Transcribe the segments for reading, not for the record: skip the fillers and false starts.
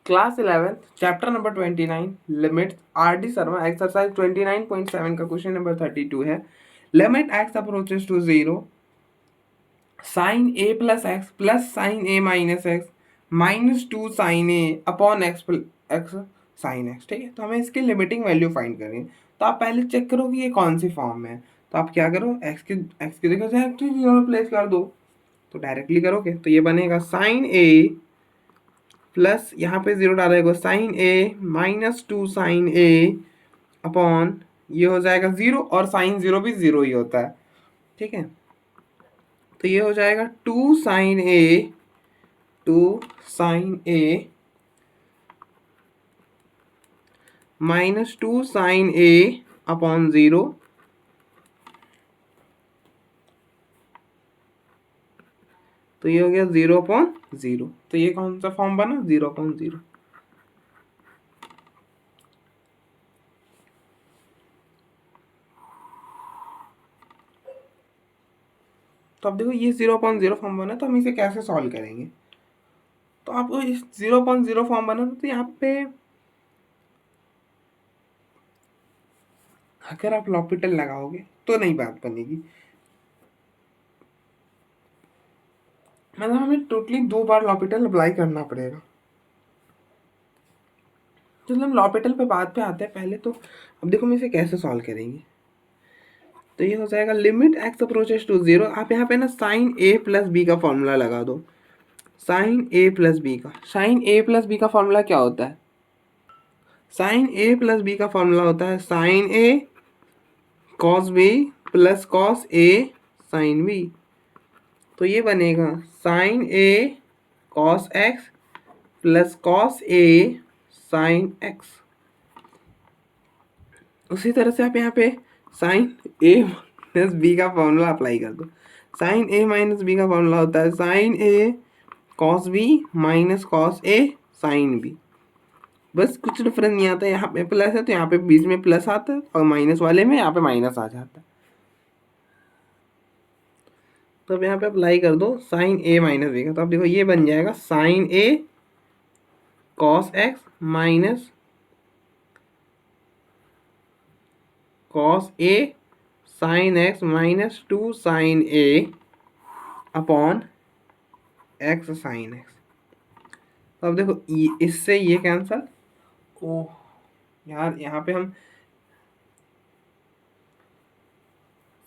Class 11 chapter number 29 limits R D Sharma exercise 29.7 का question number 32 है। Limit x approaches to zero sine A plus sine A minus X minus two sine A upon X X sine X. ठीक है, तो हमें इसकी limiting value find करनी है। तो आप पहले चेक करो कि ये कौन सी फॉर्म में है। तो आप क्या करो, एक्स की जगह डायरेक्टली जीरो प्लेस कर दो। तो डायरेक्टली करोगे तो ये बनेगा साइन ए प्लस यहाँ पे जीरो डालेगा sine A minus two sine A upon ये हो जाएगा जीरो, और साइन जीरो भी जीरो ही होता है। ठीक है, तो ये हो जाएगा two sine A minus two sine A upon zero. तो ये हो गया जीरो अपॉन जीरो। तो ये कौन सा फॉर्म बना, जीरो अपॉन जीरो। तो अब देखो ये जीरो अपॉन जीरो फॉर्म बना, तो हम इसे कैसे सॉल्व करेंगे। तो आपको इस जीरो अपॉन जीरो फॉर्म बना, तो यहाँ पे अगर आप लॉपिटल लगाओगे तो नहीं बात बनेगी। मतलब हमें टोटली 2 बार लॉपिटल अप्लाई करना पड़ेगा। तो हम लॉपिटल पे बात पे आते हैं पहले। तो अब देखो हम इसे कैसे सॉल्व करेंगे। तो ये हो जाएगा limit x approaches to zero. आप यहाँ पे ना साइन ए प्लस बी का फॉर्मूला लगा दो। साइन ए प्लस बी का फॉर्मूला क्या होता है, साइन ए प्लस बी का फॉर्मूला होता है sine A cos B plus cos A sine B. तो ये बनेगा sine A cos X plus cos A sine X. उसी तरह से आप यहाँ पे साइन ए माइनस बी का फॉर्मूला अप्लाई कर दो। साइन ए माइनस बी का फॉर्मूला होता है sine A cos B minus cos A sine B. बस कुछ डिफरेंस नहीं आता है, यहाँ पे प्लस है तो यहाँ पे बीच में प्लस आता है, और माइनस वाले में यहाँ पे माइनस आ जाता है। तो अब यहाँ पे अप्लाई कर दो साइन ए माइनस बी का। तो अब देखो ये बन जाएगा sine A cos X minus cos A sine X minus two sine A upon x sine x. तो अब देखो इससे ये कैंसल। ओह यार, यहाँ पे हम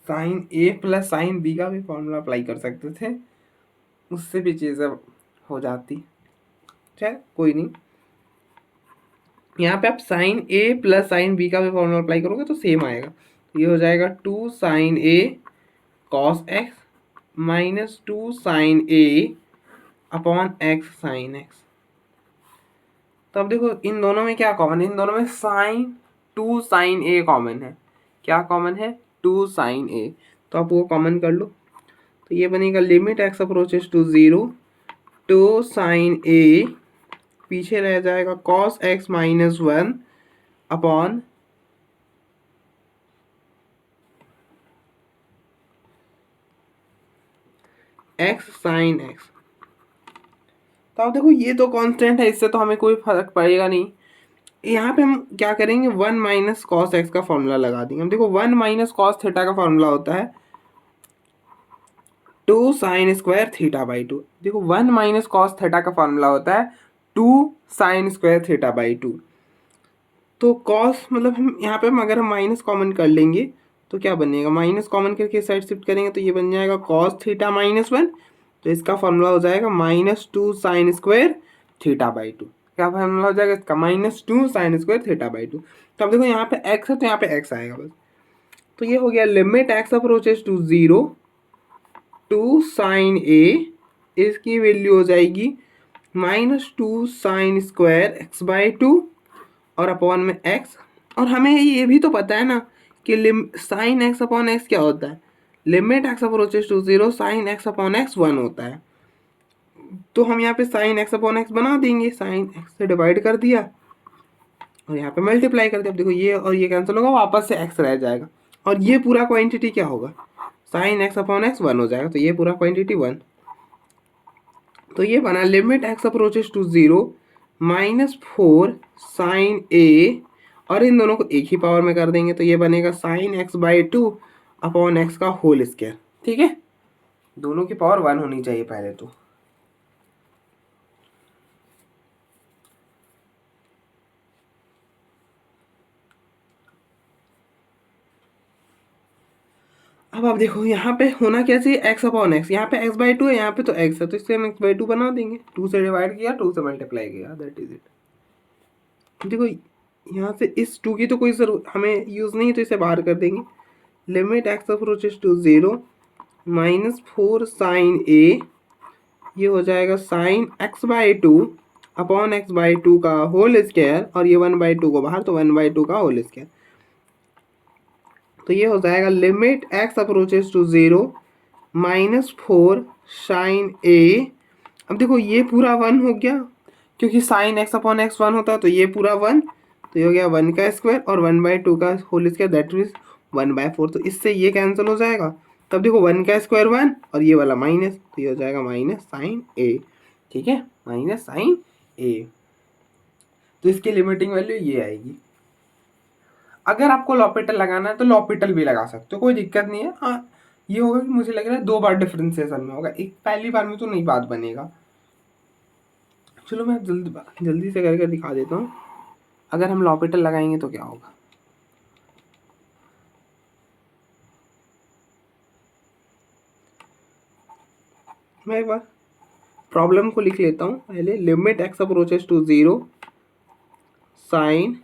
sign A plus sine B का भी फॉर्मूला अप्लाई कर सकते थे, उससे भी चीज़ें हो जाती। चल कोई नहीं, यहाँ पे आप sign A plus sine B का भी फॉर्मूला अप्लाई करोगे तो सेम आएगा। तो ये हो जाएगा two sine A cos X minus two sine A upon x sine x. तो अब देखो इन दोनों में क्या कॉमन है, इन दोनों में sign to sine A common है। क्या कॉमन है, टू साइन ए। तो आप वो कॉमन कर लो। तो ये बनेगा limit x approaches to zero two sine A, पीछे रह जाएगा cos X minus one upon x sine x. तो अब देखो ये तो कांस्टेंट है, इससे तो हमें कोई फर्क पड़ेगा नहीं। यहाँ पे हम क्या करेंगे, वन माइनस कॉस एक्स का फॉर्मूला लगा देंगे। हम देखो वन माइनस कॉस थीटा का फॉर्मूला होता है two sine square theta by two. देखो वन माइनस कॉस थीटा का फॉर्मूला होता है two sine square theta by two. तो कॉस मतलब हम यहाँ पे अगर हम माइनस कॉमन कर लेंगे तो क्या बनेगा, माइनस कॉमन करके साइड शिफ्ट करेंगे तो ये बन जाएगा कॉस थीटा माइनस वन। तो इसका फॉर्मूला हो जाएगा minus two sine square theta by to. क्या फॉर्मूला हो जाएगा इसका, minus two sine square theta by two. तो अब देखो यहाँ पे एक्स है तो यहाँ पे एक्स आएगा बस। तो ये हो गया limit x approaches to zero two sine A, इसकी वैल्यू हो जाएगी minus two sine square x by two और अपॉन में एक्स। और हमें ये भी तो पता है ना कि साइन एक्स अपॉन एक्स क्या होता है, limit x approaches to zero sine x upon X one होता है। तो हम यहाँ पे साइन एक्स अपॉन एक्स बना देंगे, साइन एक्स से डिवाइड कर दिया और यहाँ पे मल्टीप्लाई कर दिया। अब देखो ये और ये कैंसिल होगा, वापस से एक्स रह जाएगा, और ये पूरा क्वांटिटी क्या होगा, sine x upon X one हो जाएगा। तो ये पूरा क्वांटिटी वन। तो ये बना limit x approaches to zero -4 sine A, और इन दोनों को एक ही पावर में कर देंगे तो ये बनेगा sine x by two upon x का होल स्क्वायर। ठीक है, दोनों की पावर 1 होनी चाहिए पहले तो। अब आप देखो यहाँ पे होना क्या चाहिए, एक्स अपॉन एक्स, यहाँ पे एक्स बाई टू है, यहाँ पे तो एक्स है, तो इससे हम एक्स बाई टू बना देंगे, 2 से डिवाइड किया 2 से मल्टीप्लाई किया, दैट इज इट। देखो यहाँ से इस 2 की तो कोई जरूरत हमें यूज़ नहीं, तो इसे बाहर कर देंगे। Limit x approaches to 0 -4 sine A, ये हो जाएगा sine x by two upon x by two का होल स्क्वायर, और ये 1 बाई टू को बाहर, तो 1 बाई टू का होल स्क्वायर। तो ये हो जाएगा limit x approaches to 0 -4 sine A. अब देखो ये पूरा 1 हो गया, क्योंकि साइन एक्स अपॉन एक्स 1 होता है, तो ये पूरा 1, तो ये हो गया 1 का स्क्वायर और 1 बाई टू का होल स्क्वायर, दैट मीन्स 1/4। तो इससे ये कैंसिल हो जाएगा, तब देखो 1 का स्क्वायर 1 और ये वाला माइनस, तो ये हो जाएगा माइनस साइन ए। ठीक है, माइनस साइन ए, तो इसकी लिमिटिंग वैल्यू ये आएगी। अगर आपको लॉपिटल लगाना है तो लॉपिटल भी लगा सकते हो, कोई दिक्कत नहीं है। हाँ, ये होगा कि मुझे लग रहा है 2 बार डिफरेंशिएशन में होगा, एक पहली बार में तो नहीं बात बनेगा। चलो मैं जल्दी से करके दिखा देता हूँ, अगर हम लॉपिटल लगाएंगे तो क्या होगा। मैं एक बार प्रॉब्लम को लिख लेता हूँ पहले। Limit x approaches to 0 sine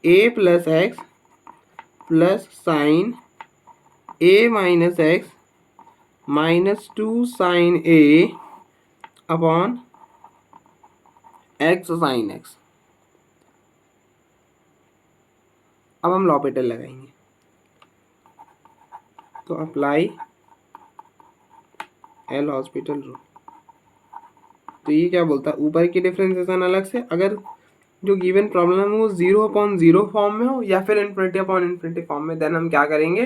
A plus X plus sine A minus X -2 sine A upon x sine X. अब हम लॉपिटल लगाएंगे, तो अप्लाई एल हॉस्पिटल रूल। तो ये क्या बोलता है, ऊपर की डिफरेंशिएशन अलग से, अगर जो गिवन प्रॉब्लम है वो 0/0 फॉर्म में हो या फिर इन्फिनिटी अपॉन इन्फिनिटी फॉर्म में, देन हम क्या करेंगे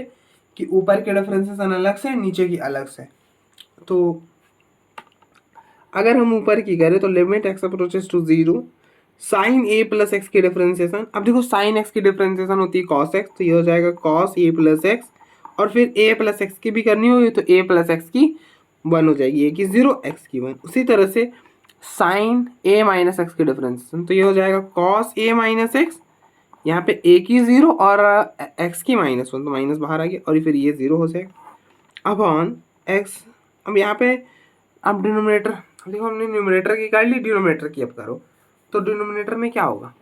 कि ऊपर के डिफरेंशिएशन अलग से, नीचे की अलग से। तो अगर हम ऊपर की करें तो limit x approaches to 0 sine A plus X की डिफरेंशिएशन। अब देखो साइन एक्स की डिफरेंशिएशन होती है कॉस एक्स, तो ये हो जाएगा कॉस ए प्लस एक्स, और फिर ए प्लस एक्स की भी करनी होगी तो ए प्लस एक्स की 1 हो जाएगी, ए की 0 एक्स की 1। उसी तरह से साइन ए माइनस एक्स की डिफरेंशिएशन, तो ये हो जाएगा कॉस ए माइनस एक्स, यहाँ पे ए की 0 और एक्स की -1, तो माइनस बाहर आ गया, और फिर ये 0 हो जाएगा अपॉन एक्स। अब यहाँ पे अब डिनोमिनेटर देखो, हमने न्यूमरेटर की कर ली, डिनोमिनेटर की अब करो। तो डिनोमिनेटर में क्या होगा,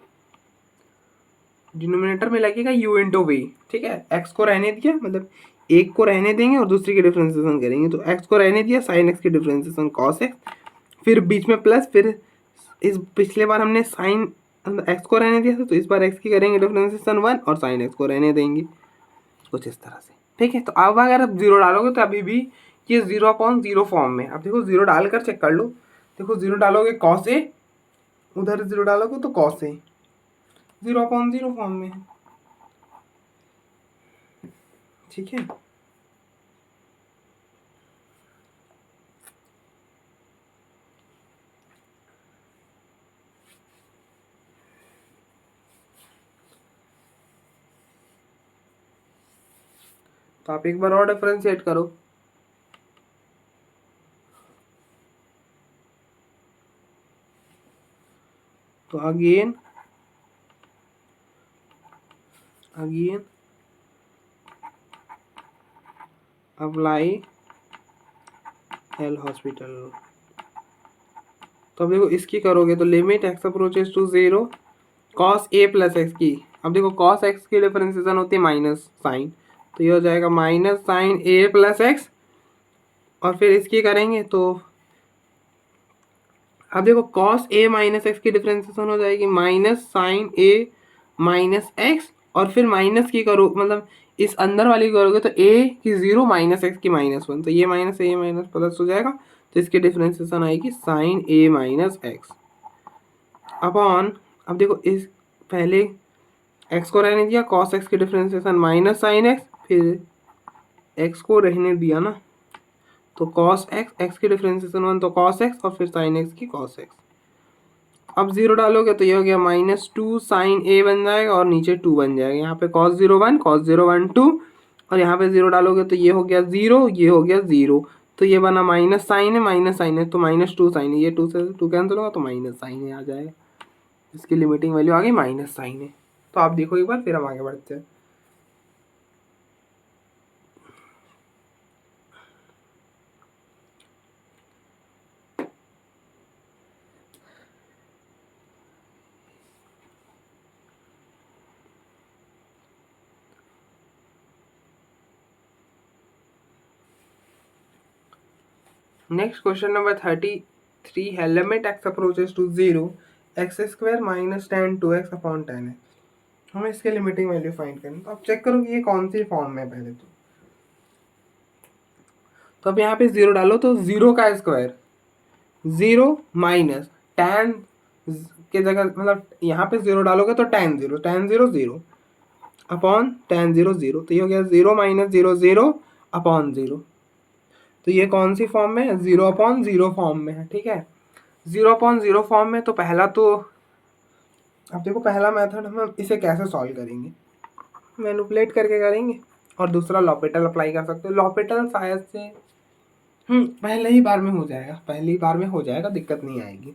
डिनोमिनेटर में लगेगा u इंटू वी। ठीक है, x को रहने दिया, मतलब एक को रहने देंगे और दूसरी की डिफरेंशिएशन करेंगे, तो x को रहने दिया, साइन x की डिफरेंशिएशन cos x, फिर बीच में प्लस, फिर इस पिछले बार हमने साइन x को रहने दिया था, तो इस बार x की करेंगे डिफरेंशिएशन 1 और साइन x को रहने देंगे, कुछ इस तरह से। ठीक है, तो अब अगर आप 0 डालोगे तो अभी भी ये 0/0 फॉर्म में। अब देखो 0 डालकर चेक कर लो, देखो 0 डालोगे कॉस ए, उधर 0 डालोगे तो कॉस ए, 0/0 फॉर्म में है। ठीक है, तो आप एक बार और डिफरेंशिएट करो। तो अगेन अप्लाई एल हॉस्पिटल। तो अब देखो इसकी करोगे तो limit x approaches to 0 cos A plus X की। अब देखो कॉस एक्स की डिफरेंशिएशन होती है माइनस साइन, तो ये हो जाएगा minus sign A plus x, और फिर इसकी करेंगे तो अब देखो कॉस ए माइनस एक्स की डिफरेंशिएशन हो जाएगी minus sign A minus x, और फिर माइनस की करो, मतलब इस अंदर वाली करोगे तो ए की 0 माइनस एक्स की -1, तो ये माइनस ए माइनस प्लस हो जाएगा, तो इसकी डिफरेंशिएशन आएगी sign A minus x upon. अब देखो इस पहले एक्स को रहने दिया, कॉस एक्स की डिफरेंशिएशन माइनस साइन एक्स, फिर एक्स को रहने दिया ना, तो कॉस एक्स, एक्स की डिफरेंशिएशन 1 तो कॉस एक्स, और फिर साइन एक्स की कॉस एक्स। अब 0 डालोगे तो ये हो गया -2 साइन ए बन जाएगा और नीचे 2 बन जाएगा। यहाँ पे cos 0 1 cos 0 1 2 और यहाँ पे 0 डालोगे तो ये हो गया 0, ये हो गया 0। तो ये बना माइनस साइन है तो -2 साइन है, ये 2 से 2 कैंसिल होगा तो माइनस साइन है आ जाएगा। इसकी लिमिटिंग वैल्यू आ गई माइनस साइन है। तो आप देखो एक बार, फिर हम आगे बढ़ते हैं। नेक्स्ट क्वेश्चन नंबर 33 है, limit x approaches to 0 x square minus tan 2x upon tan है। हमें इसके लिमिटिंग वैल्यू फाइंड करनी। तो आप चेक करो कि ये कौन सी फॉर्म में है पहले तो अब यहाँ पे 0 डालो तो 0 का स्क्वायर 0 माइनस tan के जगह, मतलब यहाँ पे 0 डालोगे तो tan 0 0 अपॉन tan 0 0, तो ये हो गया 0 माइनस 0 0 अपॉन 0। तो ये कौन सी फॉर्म में है? 0 अपॉन 0 फॉर्म में है। ठीक है, 0 अपॉन 0 फॉर्म में। तो पहला तो अब देखो, पहला मेथड हम इसे कैसे सॉल्व करेंगे, मैनिपुलेट करके करेंगे, और दूसरा लॉपिटल अप्लाई कर सकते हो। लॉपिटल शायद से पहले ही बार में हो जाएगा, पहली ही बार में हो जाएगा, दिक्कत नहीं आएगी।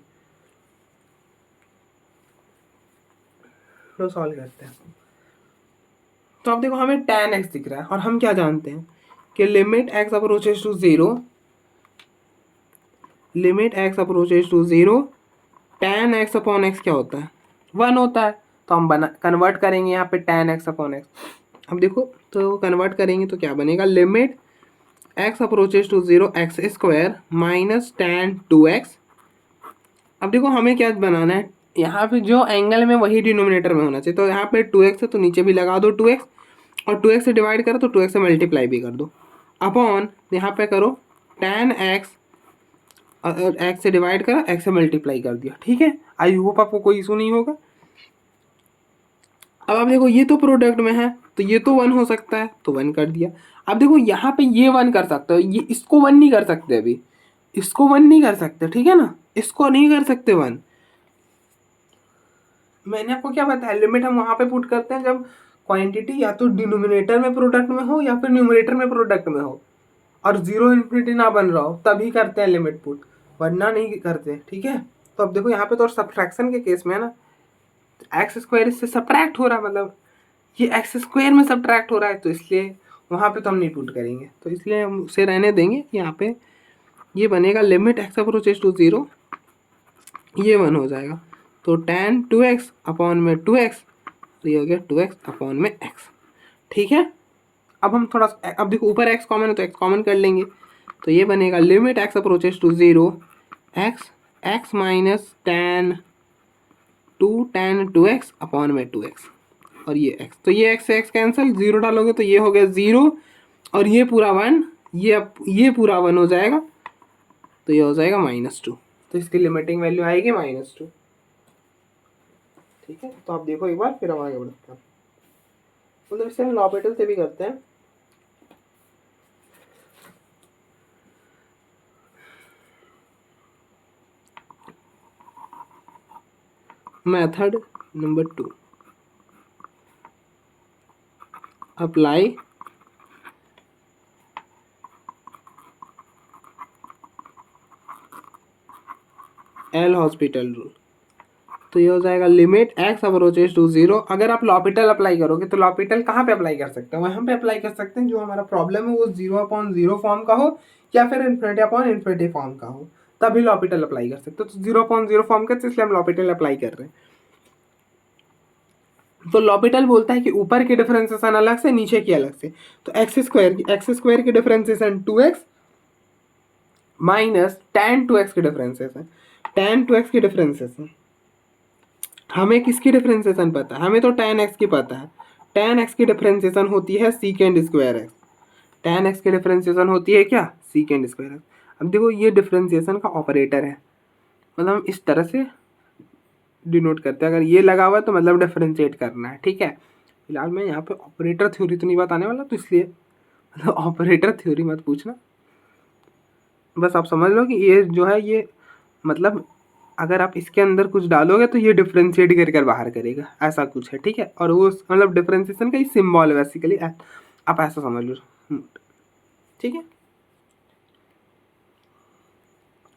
तो सॉल्व करते हैं। तो अब देखो, हमें tan x दिख रहा है और हम क्या जानते हैं कि limit x approaches to 0, limit x approaches to 0 tan x upon x क्या होता है? 1 होता है। तो हम कन्वर्ट करेंगे यहाँ पे tan x अपॉन x। अब देखो, तो कन्वर्ट करेंगे तो क्या बनेगा, limit x approaches to 0 x square minus tan 2x। अब देखो, हमें क्या बनाना है, यहाँ पे जो एंगल में वही डिनोमिनेटर में होना चाहिए। तो यहाँ पे 2x है तो नीचे भी लगा दो 2x, और 2x से डिवाइड करो तो 2x से मल्टीप्लाई भी कर दो, अपॉन यहाँ पे करो tan x, और x से डिवाइड करो, x से मल्टीप्लाई कर दिया। ठीक है, आई होप आपको कोई इशू नहीं होगा। अब आप देखो, ये तो प्रोडक्ट में है तो ये तो 1 हो सकता है, तो 1 कर दिया। अब देखो, यहाँ पे ये 1 कर सकते हो, ये इसको 1 नहीं कर सकते, अभी इसको 1 नहीं कर सकते। ठीक है ना, इसको नहीं कर सकते 1। मैंने आपको क्या बताया, लिमिट हम वहाँ पे पुट करते हैं जब क्वांटिटी या तो डिनोमिनेटर में प्रोडक्ट में हो या फिर न्यूमरेटर में प्रोडक्ट में हो और 0 इन्फिनिटी ना बन रहा हो, तभी करते हैं लिमिट पुट, वरना नहीं करते। ठीक है, तो अब देखो यहाँ पे तो सब्ट्रैक्शन के केस में है ना, एक्स स्क्वायर इससे सब्ट्रैक्ट हो रहा है, मतलब ये एक्स स्क्वायर में सब्ट्रैक्ट हो रहा है, तो इसलिए वहाँ पे तो हम नहीं पुट करेंगे, तो इसलिए हम उसे रहने देंगे। यहाँ पे ये बनेगा लिमिट एक्स अप्रोचेस टू 0, ये 1 हो जाएगा, तो tan 2x अपॉन में 2x, तो ये हो गया 2x अपॉन में x। ठीक है, अब हम थोड़ा, अब देखो ऊपर x कॉमन है तो x कॉमन कर लेंगे, तो ये बनेगा limit x approaches to 0 x minus tan 2x upon में 2x, और ये x, तो ये x से x कैंसिल, 0 डालोगे तो ये हो गया 0, और ये पूरा 1, ये पूरा 1 हो जाएगा, तो ये हो जाएगा -2। तो इसकी लिमिटिंग वैल्यू आएगी -2। ठीक है, तो आप देखो एक बार, फिर हम आगे बढ़ते हैं। मतलब इससे हम लॉपिटल से भी करते हैं। Method number 2, apply L hospital rule. तो ये हो जाएगा लिमिट x अप्रोचेस टू 0। अगर आप लॉपिटल अप्लाई करोगे तो लॉपिटल कहाँ पे अप्लाई कर सकते हैं, वहाँ पे अप्लाई कर सकते हैं जो हमारा प्रॉब्लम है वो 0 अपॉन 0 फॉर्म का हो या फिर इन्फिनिटी अपॉन इन्फिनिटी फॉर्म का हो, तभी लॉपिटल अप्लाई कर सकते हो। तो 0 अपॉन 0 फॉर्म का, इसलिए हम लॉपिटल अप्लाई कर रहे हैं। तो लॉपिटल बोलता है कि ऊपर की डिफरेंशिएशन अलग से, नीचे की अलग से। तो एक्स स्क्वायर की differentiation 2x minus tan 2x की डिफरेंशिएशन, tan 2x की डिफरेंशिएशन, हमें किसकी डिफरेंशिएशन पता है, हमें तो tan x की पता है। tan x की डिफरेंशिएशन होती है secant square x, tan x की डिफरेंशिएशन होती है क्या, सीकेंड स्क्वायर x। अब देखो, ये डिफरेंशिएशन का ऑपरेटर है, मतलब हम इस तरह से डिनोट करते हैं, अगर ये लगा हुआ है तो मतलब डिफरेंशिएट करना है। ठीक है, फिलहाल मैं यहाँ पे ऑपरेटर थ्योरी तो नहीं बताने वाला, तो इसलिए मतलब ऑपरेटर थ्योरी मत पूछना, बस आप समझ लो कि ये जो है ये मतलब अगर आप इसके अंदर कुछ डालोगे तो ये डिफ्रेंशिएट कर कर बाहर करेगा, ऐसा कुछ है, ठीक है। और वो मतलब डिफ्रेंशिएशन का ही सिंबल है बेसिकली, आप ऐसा समझ लो, ठीक है।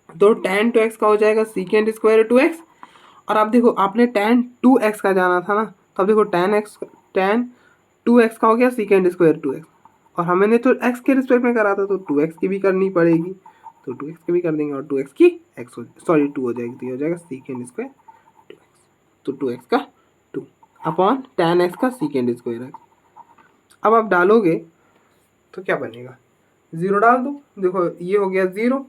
तो tan 2x का हो जाएगा सीकेंड स्क्वायर 2x। और आप देखो आपने tan 2x का जाना था ना, तो अब देखो tan 2x का हो गया सीकेंड स्क्वायर 2x। और हमने तो x के रिस्पेक्ट में करा था, तो 2x की भी करनी पड़ेगी, तो 2x की भी कर देंगे, और 2x की x हो, सॉरी 2 हो जाएगी, तो ये हो जाएगा सीकेंड स्क्वायर 2x। तो 2x का 2 अपॉन tan x का सीकेंड स्क्वायर x। अब आप डालोगे तो क्या बनेगा, 0 डाल दो, देखो ये हो गया 0,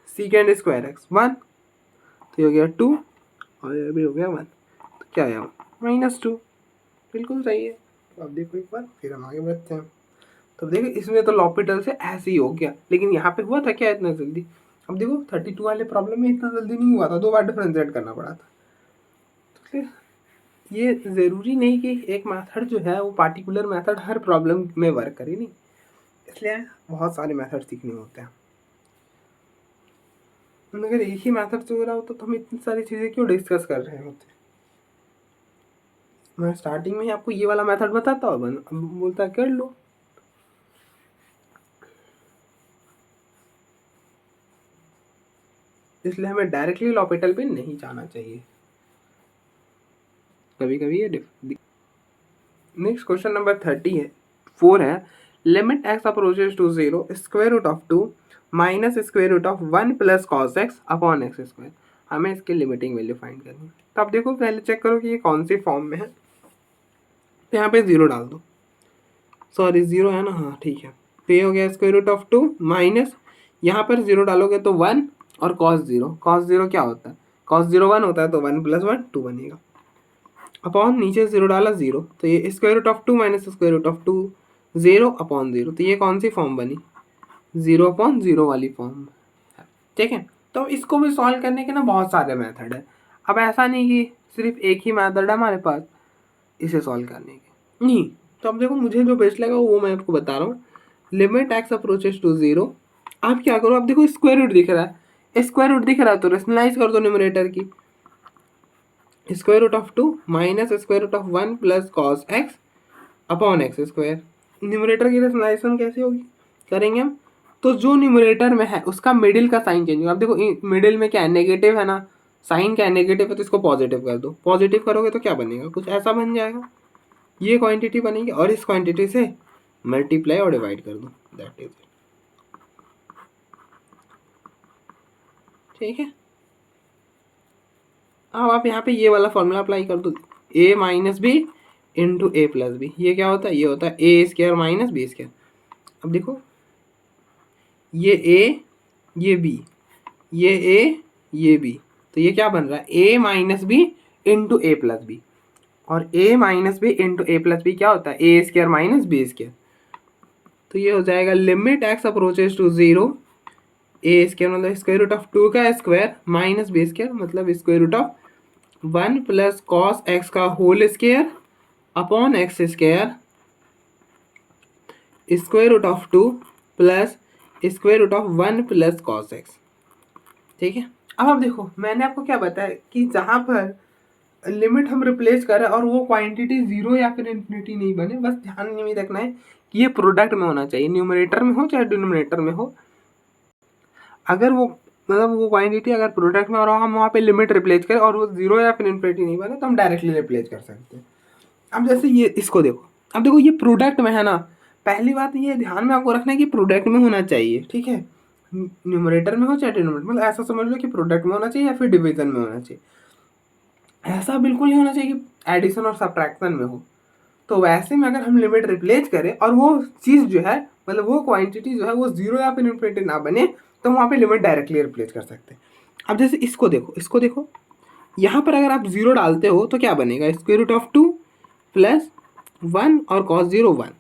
सीकेंड स्क्वायर एक्स 1, तो ये हो गया 2, और ये भी हो गया 1, तो क्या आया -2। बिल्कुल सही है। तो अब देखो एक बार, फिर हम आगे बढ़ते हैं। तो देखो इसमें तो लॉपिटल से ऐसे ही हो गया, लेकिन यहाँ पे हुआ था क्या इतना जल्दी। अब देखो 32 वाले प्रॉब्लम में इतना जल्दी नहीं हुआ था, 2 बार डिफरेंशिएट करना पड़ा था। तो ये ज़रूरी नहीं कि एक मेथड जो है वो पार्टिकुलर मेथड हर प्रॉब्लम में वर्क करे, नहीं, इसलिए बहुत सारे मेथड सीखने होते हैं। अगर एक ही मेथड से हो रहा होता तो हम इतनी सारी चीज़ें क्यों डिस्कस कर रहे होते। मैं स्टार्टिंग में ही आपको ये वाला मेथड बताता हूँ, बोलता कर लो। इसलिए हमें डायरेक्टली लॉपिटल पे नहीं जाना चाहिए, कभी कभी ये नेक्स्ट क्वेश्चन नंबर 4 है, limit x approaches to 0 square root of 2 minus square root of 1 plus cos x upon x square. हमें इसकी लिमिटिंग वैल्यू फाइंड करनी है। तो आप देखो पहले चेक करो कि ये कौन सी फॉर्म में है, तो यहाँ पे 0 डाल दो, सॉरी 0 है ना, हाँ ठीक है। तो ये हो गया स्क्वायर रूट ऑफ 2 माइनस, यहाँ पर 0 डालोगे तो 1, और कॉस 0 क्या होता है, कॉस 0 1 होता है, तो 1 + 1 2 बनेगा, अपॉन नीचे 0 डाला 0, तो ये square root of 2 minus square root of 2 0 upon 0, तो ये कौन सी फॉर्म बनी, 0/0 वाली फॉर्म, ठीक है। तो इसको भी सॉल्व करने के ना बहुत सारे मेथड है। अब ऐसा नहीं कि सिर्फ एक ही मेथड है हमारे पास इसे सॉल्व करने के, नहीं। तो अब देखो मुझे जो बेस्ट लगा वो मैं आपको बता रहा हूँ। लिमिट x अप्रोचेस टू 0, आप क्या करो, आप देखो स्क्वायर रूट दिख रहा है, स्क्वायर रूट दिख रहा है तो रेशनलाइज कर दो न्यूमरेटर की, square root of 2 minus square root of 1 plus cos x upon x square. Numerator की रेशनलाइजेशन कैसे होगी, करेंगे हम, तो जो न्यूमरेटर में है उसका मिडिल का साइन चेंज होगा। अब देखो मिडिल में क्या है, नेगेटिव है ना, साइन क्या है नेगेटिव है, तो इसको पॉजिटिव कर दो, पॉजिटिव करोगे तो क्या बनेगा, कुछ ऐसा बन जाएगा, ये क्वांटिटी बनेगी, और इस क्वांटिटी से मल्टीप्लाई और डिवाइड कर दो, दैट इज इट, ठीक है। अब आप यहाँ पे ये वाला फॉर्मूला अप्लाई कर दो, a minus B into A plus B, ये क्या होता है, ये होता है A square minus B square. अब देखो ये a, ये b, ये a, ये b, तो ये क्या बन रहा है, a minus B into A plus B, और a minus B into A plus B क्या होता है, A square minus B square. तो ये हो जाएगा limit x approaches to 0, A square मतलब स्क्वायर रूट ऑफ 2 का स्क्वायर माइनस बी स्क्वायर मतलब square root of 1 plus cos x का whole square upon x square square root of 2 plus square root of 1 plus cos x, ठीक है। अब आप देखो मैंने आपको क्या बताया कि जहाँ पर लिमिट हम रिप्लेस करें और वो क्वांटिटी 0 या फिर इन्फिनिटी नहीं बने, बस ध्यान में रखना है कि ये प्रोडक्ट में होना चाहिए, न्यूमरेटर में हो चाहे डिनोमिनेटर में हो। अगर वो मतलब वो क्वांटिटी अगर प्रोडक्ट में और हम वहाँ पे लिमिट रिप्लेस करें और वो 0 या फिर इन्फिनिटी नहीं बने, तो हम डायरेक्टली रिप्लेस कर सकते हैं। अब जैसे ये इसको देखो, अब देखो ये प्रोडक्ट में है ना, पहली बात ये ध्यान में आपको रखना है कि प्रोडक्ट में होना चाहिए, ठीक है, न्यूमरेटर में हो चाहे डिनोमिनेटर, मतलब ऐसा समझ लो कि प्रोडक्ट में होना चाहिए या फिर डिवीजन में होना चाहिए। ऐसा बिल्कुल नहीं होना चाहिए कि एडिशन और सब्ट्रैक्शन में हो। तो वैसे में अगर हम लिमिट रिप्लेस करें और वो चीज़ जो है मतलब वो क्वांटिटी जो है वो 0 या फिर इन्फिनिटी ना बने, तो वहाँ पे लिमिट डायरेक्टली रिप्लेस कर सकते हैं। अब जैसे इसको देखो यहाँ पर अगर आप 0 डालते हो तो क्या बनेगा, स्क्वायर रूट ऑफ 2 प्लस 1 और कॉस 0 1,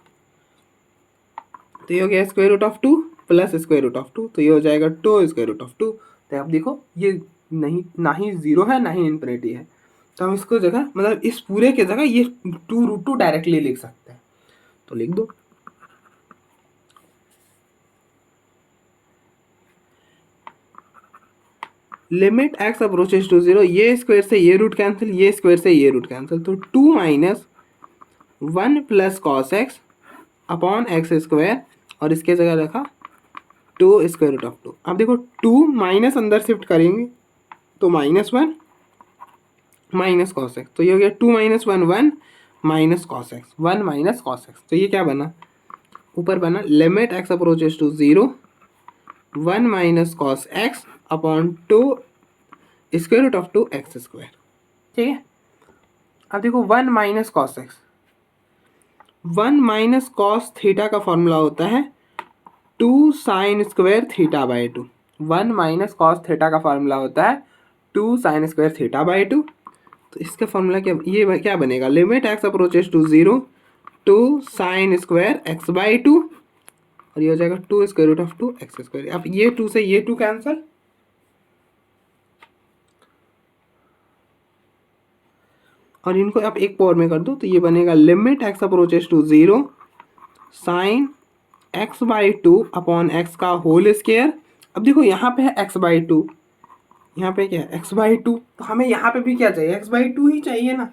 तो ये हो गया square root of 2 plus square root of 2, तो ये हो जाएगा 2 स्क्वायर रूट ऑफ 2। तो आप देखो ये नहीं, ना ही 0 है ना ही इन्फिनिटी है, तो हम इसको जगह मतलब इस पूरे के जगह ये 2√2 डायरेक्टली लिख सकते हैं, तो लिख दो। Limit X approaches to zero, ये स्क्वायर से ये रूट कैंसिल, ये स्क्वायर से ये रूट कैंसिल, तो 2 minus 1 plus cos x upon x square, और इसके जगह रखा 2 स्क्वायर रूट ऑफ 2। अब देखो 2 माइनस अंदर शिफ्ट करेंगे तो -1 माइनस कॉस एक्स, तो ये हो गया 2 minus 1 1 minus cos X, 1 minus cos X. तो ये क्या बना, ऊपर बना limit X approaches to zero 1 minus cos x upon 2 square root of 2 X square. ठीक है, अब देखो 1 minus cos X, 1 minus cos theta का फॉर्मूला होता है 2 sine square theta by 2। 1 minus cos theta का फॉर्मूला होता है 2 साइन स्क्वायर थीटा बाई 2। तो इसका फॉर्मूला क्या, ये क्या बनेगा, limit X approaches to zero 2 sine square x by 2, और ये हो जाएगा 2 square root of 2 X square. अब ये 2 से ये 2 कैंसिल, और इनको आप एक पावर में कर दो, तो ये बनेगा limit X approaches to zero sine x by 2 upon x का होल स्क्वायर। अब देखो यहाँ पे है एक्स बाई 2, यहाँ पे क्या है एक्स बाई 2, तो हमें यहाँ पे भी क्या चाहिए, एक्स बाई 2 ही चाहिए ना,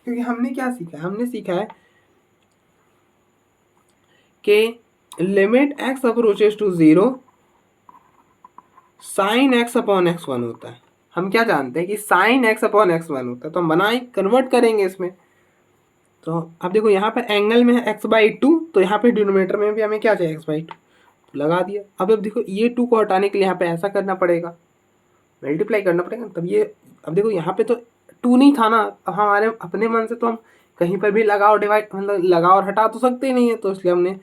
क्योंकि हमने क्या सीखा है, हमने सीखा है कि limit X approaches to zero sine x upon X one होता है। हम क्या जानते हैं कि sine x upon X one होता है, तो हम बनाए कन्वर्ट करेंगे इसमें। तो अब देखो यहाँ पर एंगल में है एक्स बाई 2, तो यहाँ पे डिनोमिनेटर में भी हमें क्या चाहिए एक्स बाई 2, तो लगा दिया। अब देखो ये 2 को हटाने के लिए यहाँ पे ऐसा करना पड़ेगा, मल्टीप्लाई करना पड़ेगा, तब ये, अब देखो यहाँ पे तो 2 नहीं था ना, अब हमारे अपने मन से तो हम कहीं पर भी लगाओ डिवाइड, मतलब लगाओ और हटा तो सकते ही नहीं है, तो इसलिए हमने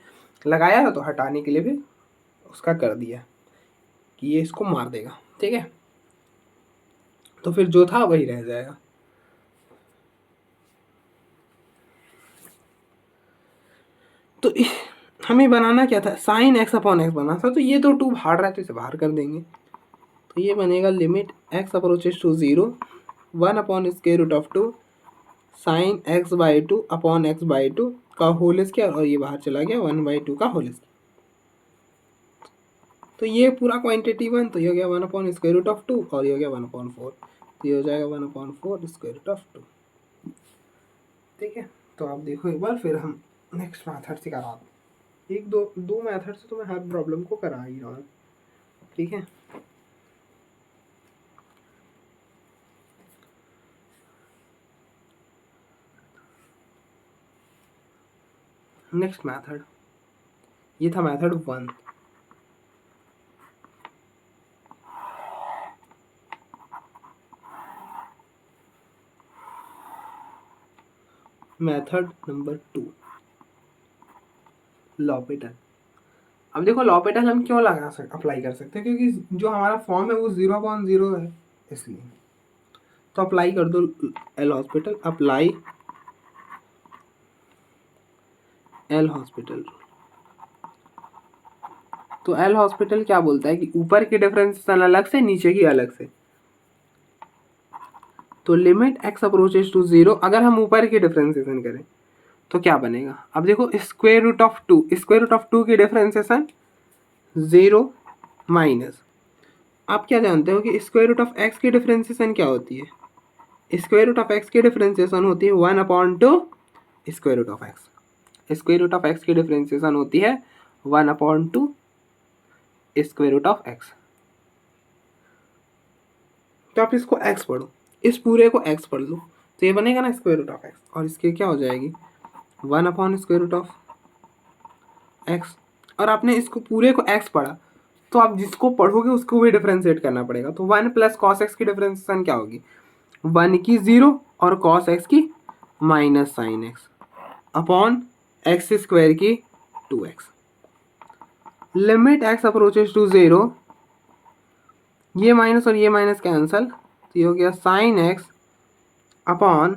लगाया है, तो हटाने के लिए भी उसका कर दिया कि ये इसको मार देगा। ठीक है, तो फिर जो था वही रह जाएगा। तो हमें बनाना क्या था, साइन एक्स अपॉन एक्स बनाना था, तो ये तो 2 बाहर रहा है तो इसे बाहर कर देंगे, तो ये बनेगा limit X approaches to zero 1 upon square root of 2 sine x by 2 upon x by 2 का होल स्क्वायर, और ये बाहर चला गया 1 बाई 2 का होल स्क्वायर। तो ये पूरा क्वांटिटी 1, तो ये हो गया 1 अपॉन स्क्वायर रूट ऑफ 2, और ये हो गया 1 अपॉन 4, तो ये हो जाएगा 1 अपॉन 4 स्क्वायर रूट ऑफ 2। ठीक है, तो आप देखो एक बार, फिर हम नेक्स्ट मैथड से करा, एक दो मैथड से तो मैं हर प्रॉब्लम को करा ही रहा हूँ। ठीक है, नेक्स्ट मैथड, ये था मैथड 1। Method number 2, L'Hôpital. अब देखो लॉपिटल हम क्यों अप्लाई कर सकते हैं, क्योंकि जो हमारा फॉर्म है वो 0/0 है, इसलिए तो अप्लाई कर दो L hospital, apply L hospital. तो एल हॉस्पिटल क्या बोलता है कि ऊपर की डिफरेंशिएशन अलग से, नीचे की अलग से। तो limit X approaches to zero, अगर हम ऊपर की डिफरेंशिएशन करें तो क्या बनेगा, अब देखो square root of 2, square root of 2 की डिफरेंशिएशन 0 माइनस, आप क्या जानते हो कि स्क्वायर रूट ऑफ एक्स की डिफरेंशिएशन क्या होती है, स्क्वायर रूट ऑफ एक्स की डिफरेंशिएशन होती है 1/2 square root of x. Square root of X की डिफरेंशिएशन होती है 1/2 स्क्वायर रूट ऑफ एक्स। तो आप इसको एक्स पढ़ो, इस पूरे को एक्स पढ़ लो, तो ये बनेगा ना स्क्वायर रूट ऑफ एक्स, और इसके क्या हो जाएगी 1/स्क्वायर रूट ऑफ एक्स। और आपने इसको पूरे को एक्स पढ़ा, तो आप जिसको पढ़ोगे उसको भी डिफरेंशिएट करना पड़ेगा। तो 1 प्लस कॉस एक्स की डिफरेंशिएशन क्या होगी, 1 की 0 और कॉस एक्स की minus sine x upon x square की 2x। Limit X approaches to 0, ये माइनस और ये माइनस कैंसल, तो ये हो गया साइन एक्स अपॉन,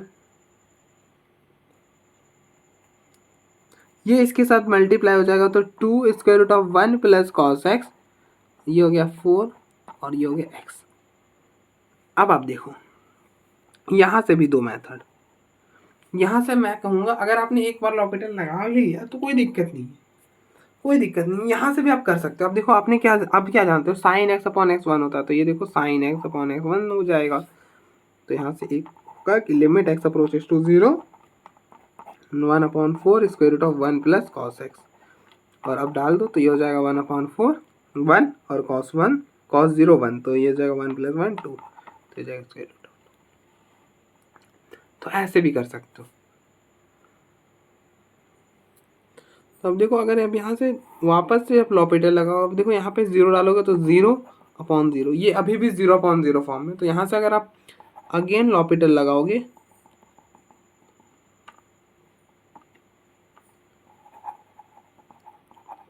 ये इसके साथ मल्टीप्लाई हो जाएगा, तो 2 square root of 1 plus cos X, ये हो गया 4 और ये हो गया x। अब आप देखो यहाँ से भी 2 मेथड, यहाँ से मैं कहूँगा अगर आपने एक बार लॉपिटल लगा लिया तो कोई दिक्कत नहीं है, कोई दिक्कत नहीं, यहाँ से भी आप कर सकते हो। अब देखो आपने क्या, अब क्या जानते हो, sine x upon X one होता है, तो ये देखो sine x upon X one हो जाएगा। तो यहाँ से एक होगा कि limit x approaches to 0 1/4 square root of 1 plus cos X, और अब डाल दो तो ये हो जाएगा 1/4 1 और कॉस 1 कॉस 0 1, तो ये हो जाएगा 1 + 1 2, तो ये जाएगा स्क्वायर रूट। तो ऐसे भी कर सकते हो। तो अब देखो अगर अब यहाँ से वापस से आप लॉपिटल लगाओ, अब देखो यहाँ पे 0 डालोगे तो 0/0, ये अभी भी 0/0 फॉर्म में। तो यहाँ से अगर आप अगेन लॉपिटल लगाओगे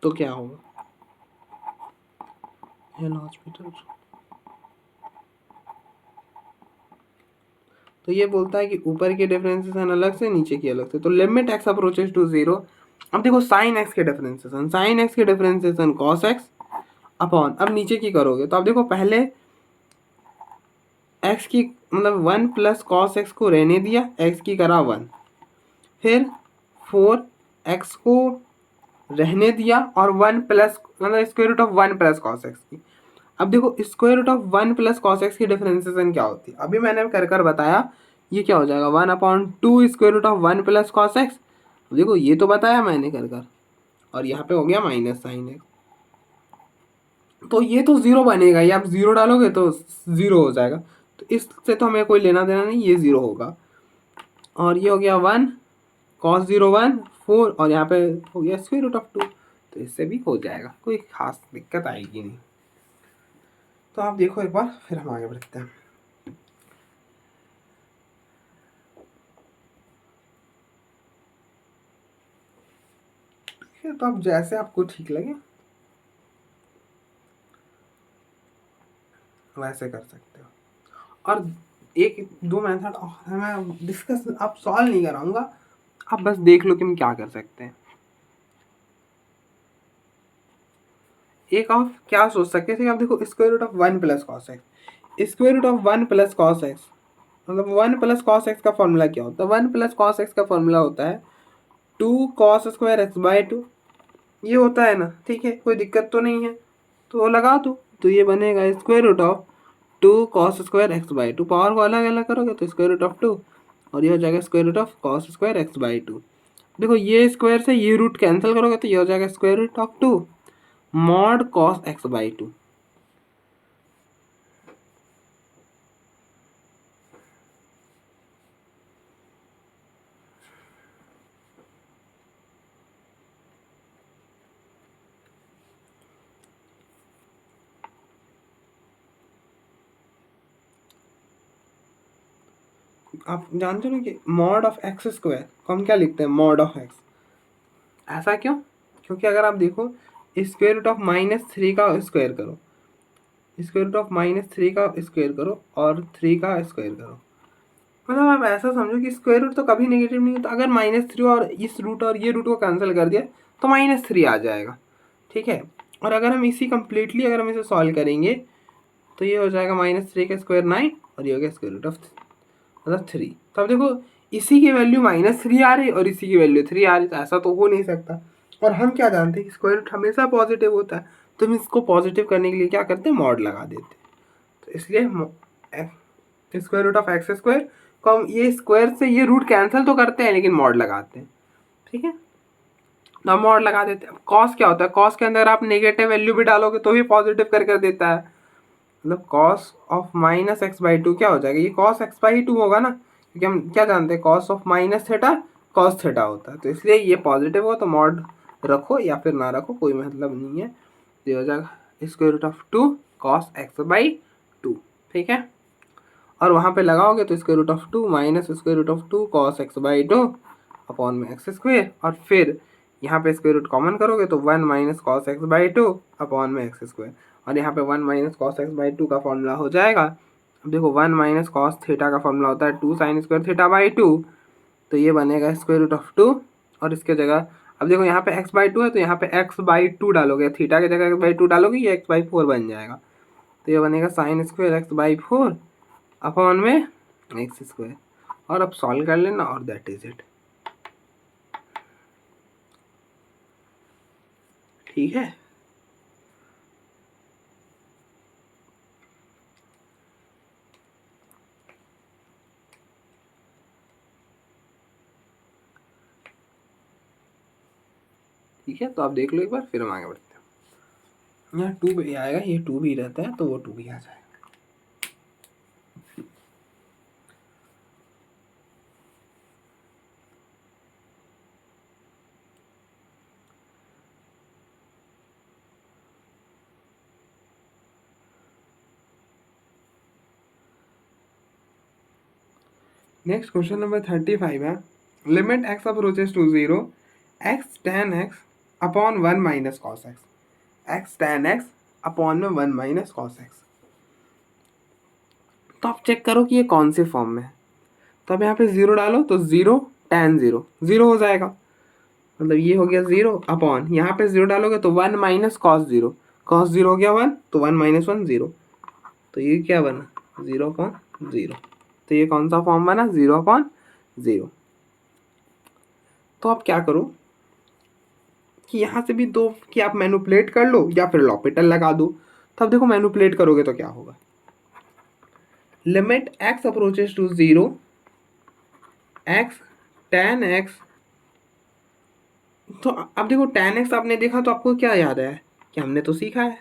तो क्या होगा, हॉस्पिटल, तो ये बोलता है कि ऊपर के डिफरेंशिएशन अलग से, नीचे की अलग से। तो लिमिट एक्स अप्रोचेस टू 0, अब देखो साइन एक्स के डिफरेंशिएशन कॉस एक्स अपॉन, अब नीचे की करोगे तो अब देखो पहले एक्स की मतलब 1 प्लस कॉस एक्स को रहने दिया, एक्स की करा 1, फिर 4 एक्स को रहने दिया और 1 प्लस मतलब square root of 1 plus cos X की। अब देखो square root of 1 plus cos X की डिफरेंशिएशन क्या होती है, अभी मैंने कर बताया। ये क्या हो जाएगा 1/2 square root of 1 plus cos X, देखो ये तो बताया मैंने कर, और यहाँ पे हो गया माइनस साइन एक्स। तो ये तो जीरो बनेगा, ये आप जीरो डालोगे तो जीरो हो जाएगा, तो इससे तो हमें कोई लेना देना नहीं, ये जीरो होगा। और ये हो गया 1 कॉस 0 1 4, और यहाँ पे हो गया स्क्वायर रूट ऑफ 2, तो इससे भी हो जाएगा, कोई खास दिक्कत आएगी नहीं। तो आप देखो एक बार, फिर हम आगे बढ़ते हैं। ठीक है, तो आप जैसे आपको ठीक लगे वैसे कर सकते हो। और एक दो मेथड और मैं डिस्कस अब सॉल्व नहीं कराऊंगा, आप बस देख लो कि हम क्या कर सकते हैं। एक आप क्या सोच सकते थे, आप देखो square root of 1 plus cos x, square root of 1 plus cos x मतलब 1 प्लस कॉस एक्स का फॉर्मूला क्या होता है, 1 प्लस कॉस एक्स का फॉर्मूला होता है 2 कॉस स्क्वायर एक्स बाई 2, ये होता है ना, ठीक है, कोई दिक्कत तो नहीं है, तो लगा दो, तो ये बनेगा square root of 2 cos square x by 2, power को अलग अलग करोगे तो स्क्वायर रूट ऑफ 2, और ये हो जाएगा square root of cos square x by 2। देखो ये स्क्वायर से ये रूट कैंसिल करोगे तो ये हो जाएगा square root of 2 mod cos x by 2। आप जानते हो ना कि मॉड ऑफ एक्स स्क्वायर को हम क्या लिखते हैं, मॉड ऑफ एक्स। ऐसा क्यों, क्योंकि अगर आप देखो स्क्वायर रूट ऑफ -3 का स्क्वायर करो, स्क्वायर रूट ऑफ -3 का स्क्वायर करो और 3 का स्क्वायर करो, मतलब आप ऐसा समझो कि स्क्वायर रूट तो कभी नेगेटिव नहीं होता, अगर -3 और इस रूट और ये रूट को कैंसिल कर दिया तो -3 आ जाएगा, ठीक है। और अगर हम इसी कंप्लीटली अगर हम इसे सॉल्व करेंगे तो ये हो जाएगा -3 का स्क्वायर 9, और ये हो गया स्क्वायर रूट ऑफ मतलब 3। तो अब देखो इसी की वैल्यू -3 आ रही और इसी की वैल्यू 3 आ रही, तो ऐसा तो हो नहीं सकता। और हम क्या जानते हैं कि स्क्वायर रूट हमेशा पॉजिटिव होता है, तो हम इसको पॉजिटिव करने के लिए क्या करते हैं, मॉड लगा देते हैं। तो इसलिए square root of x square को हम ये स्क्वायर से ये रूट कैंसिल तो करते हैं लेकिन मॉड लगाते हैं, ठीक है। तो हम मॉड लगा देते हैं। कॉस क्या होता है, कॉस के अंदर आप नेगेटिव वैल्यू भी डालोगे तो भी पॉजिटिव कर देता है, मतलब कॉस ऑफ -x/2 क्या हो जाएगा, ये cos x/2 होगा ना, क्योंकि हम क्या जानते हैं cos of -theta cos theta होता है, तो इसलिए ये पॉजिटिव हो तो मॉड रखो या फिर ना रखो कोई मतलब नहीं है, ये हो जाएगा square root of 2 cos x/2, ठीक है। और वहाँ पे लगाओगे तो square root of 2 minus square root of 2 cos x/2 upon में एक्स स्क्वायर, और फिर यहाँ पे स्क्वायर रूट कॉमन करोगे तो 1 माइनस कॉस x/2 अपॉन में एक्स स्क्वायर, और यहाँ पे 1 माइनस कॉस x/2 का फॉर्मूला हो जाएगा। अब देखो 1 माइनस कॉस थीटा का फॉर्मूला होता है 2 साइन स्क्वायर थीटा/2, तो ये बनेगा स्क्वायर रूट ऑफ 2, और इसके जगह अब देखो यहाँ पे x/2 है तो यहाँ पे x/2 डालोगे, थीटा की जगह x/2 डालोगे ये x/4 बन जाएगा, तो ये बनेगा साइन स्क्वायर x/4 अपॉन में एक्स स्क्वायर, और अब सॉल्व कर लेना और दैट इज इट। ठीक है। ठीक है, तो आप देख लो एक बार, फिर हम आगे बढ़ते हैं। यहाँ 2 भी आएगा, ये 2 भी रहता है तो वो 2 भी आ जाएगा। नेक्स्ट क्वेश्चन नंबर 35 है, limit x approaches to 0 x tan x upon 1 minus cos x tan x upon में 1 माइनस कॉस x। तो आप चेक करो कि ये कौन से फॉर्म में है। तो अब यहाँ पे 0 डालो तो 0 tan 0 0 हो जाएगा, मतलब ये हो गया 0 अपॉन, यहाँ पे 0 डालोगे तो 1 माइनस कॉस 0, कॉस 0 हो गया 1, तो 1 माइनस 1 0, तो ये क्या बना 0 अपॉन 0। तो ये कौन सा फॉर्म बना 0 अपॉन 0। तो आप क्या करो कि यहाँ से भी दो कि आप मैनिपुलेट कर लो या फिर लॉपिटल लगा दो। तो अब देखो मैनिपुलेट करोगे तो क्या होगा, limit x approaches to 0 x tan x। तो अब देखो tan x आपने देखा तो आपको क्या याद है कि हमने तो सीखा है,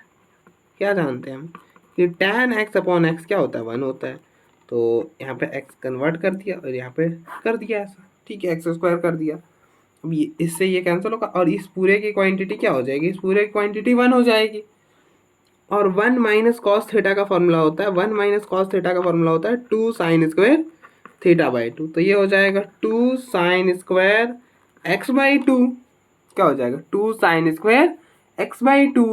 क्या जानते हैं हम कि tan x अपॉन x क्या होता है 1 होता है। तो यहाँ पे x कन्वर्ट कर दिया और यहाँ पे कर दिया ऐसा, ठीक है, x स्क्वायर कर दिया। अब ये इससे ये कैंसिल होगा और इस पूरे की क्वांटिटी क्या हो जाएगी, इस पूरे की क्वांटिटी 1 हो जाएगी। और 1 माइनस कॉस थीटा का फॉर्मूला होता है, 1 माइनस कॉस थीटा का फॉर्मूला होता है 2 साइन स्क्वायर थीटा बाई 2। तो ये हो जाएगा 2 साइन स्क्वायर एक्स बाई 2, क्या हो जाएगा 2 साइन स्क्वायर एक्स बाई 2।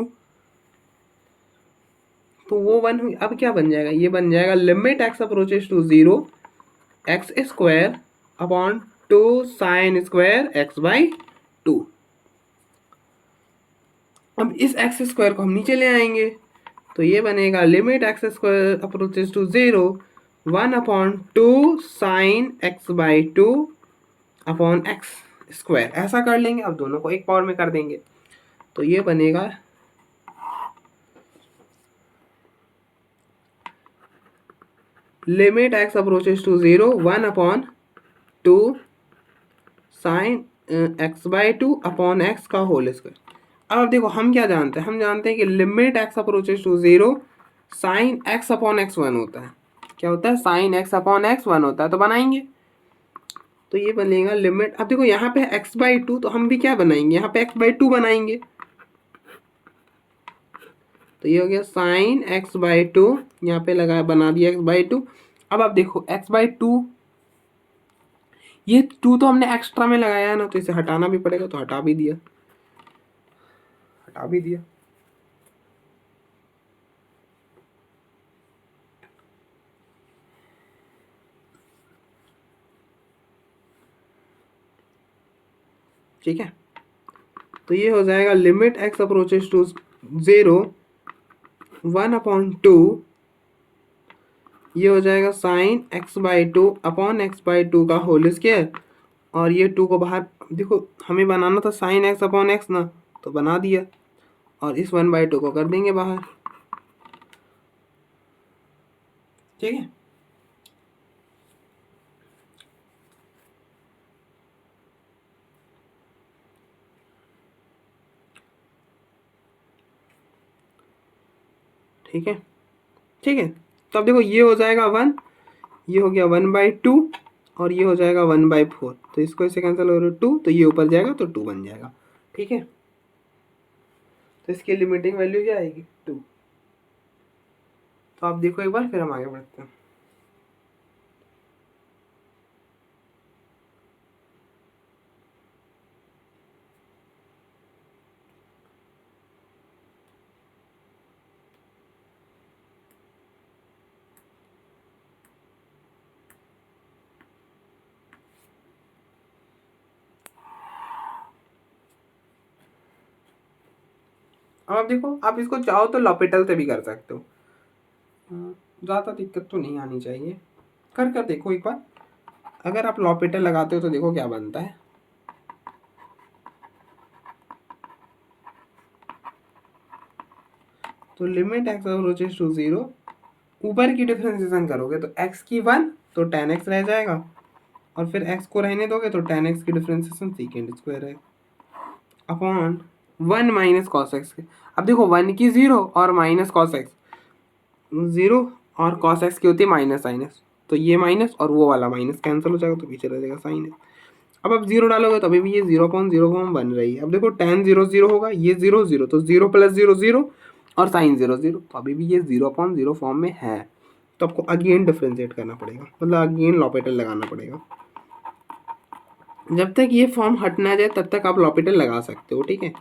तो वो 1 हुई, अब क्या बन जाएगा, ये बन जाएगा limit x approaches to 0 x square upon 2 sine square x by 2। अब इस एक्स स्क्वायर को हम नीचे ले आएंगे तो ये बनेगा limit x square approaches to 0 1 upon 2 sine x by 2 upon x square. ऐसा कर लेंगे, अब दोनों को एक पावर में कर देंगे तो ये बनेगा limit x approaches to 0 1 upon 2 sine x by 2 upon x का होल स्क्वायर। अब देखो हम क्या जानते हैं, हम जानते हैं कि limit x approaches to 0 sine x upon x 1 होता है। क्या होता है, साइन एक्स अपॉन एक्स 1 होता है। तो बनाएंगे तो ये बनेगा लिमिट, अब देखो यहाँ पे एक्स बाई 2 तो हम भी क्या बनाएंगे, यहाँ पे एक्स बाई 2 बनाएंगे। तो ये हो गया साइन एक्स बाई 2, यहाँ पे लगा बना दिया एक्स बाई 2। अब आप देखो एक्स बाई 2, ये 2 तो हमने एक्स्ट्रा में लगाया है ना, तो इसे हटाना भी पड़ेगा, तो हटा भी दिया, हटा भी दिया। ठीक है, तो ये हो जाएगा limit x approaches to 0 1 upon 2, ये हो जाएगा sine x by 2 upon x by 2 का होल स्क्वायर। और ये 2 को बाहर, देखो हमें बनाना था साइन एक्स अपॉन एक्स ना, तो बना दिया, और इस 1/2 को कर देंगे बाहर। ठीक है, ठीक है, ठीक है। तो अब देखो ये हो जाएगा 1, ये हो गया 1/2 और ये हो जाएगा 1/4। तो इसको इससे कैंसिल हो रहा है 2, तो ये ऊपर जाएगा तो 2 बन जाएगा। ठीक है, तो इसकी लिमिटिंग वैल्यू क्या आएगी 2। तो आप देखो एक बार, फिर हम आगे बढ़ते हैं। अब आप देखो, आप इसको चाहो तो लॉपिटल से भी कर सकते हो, ज़्यादा दिक्कत तो नहीं आनी चाहिए। कर कर देखो एक बार, अगर आप लॉपिटल लगाते हो तो देखो क्या बनता है। तो लिमिट एक्स अप्रोचेस टू 0, ऊपर की डिफरेंशिएशन करोगे तो x की 1 तो tan x रह जाएगा, और फिर x को रहने दोगे तो tan x की डिफरेंशिएशन सेकेंड स्क्वायर है अपॉन 1 माइनस कॉस एक्स। अब देखो 1 की 0 और माइनस कॉस एक्स, 0 और कॉस एक्स की होती है माइनस साइन एक्स, तो ये माइनस और वो वाला माइनस कैंसिल हो जाएगा तो पीछे रह जाएगा साइन एक्स। अब आप 0 डालोगे तो अभी भी ये 0.0 फॉर्म बन रही है। अब देखो tan 0 0 होगा, ये 0 0 तो 0 प्लस 0 0 और साइन 0 0, तो अभी भी ये 0.0 फॉर्म में है। तो आपको अगेन डिफ्रेंशिएट करना पड़ेगा, मतलब अगेन लॉपिटल लगाना पड़ेगा। जब तक ये फॉर्म हट ना जाए तब तक आप लॉपिटल लगा सकते हो, ठीक है।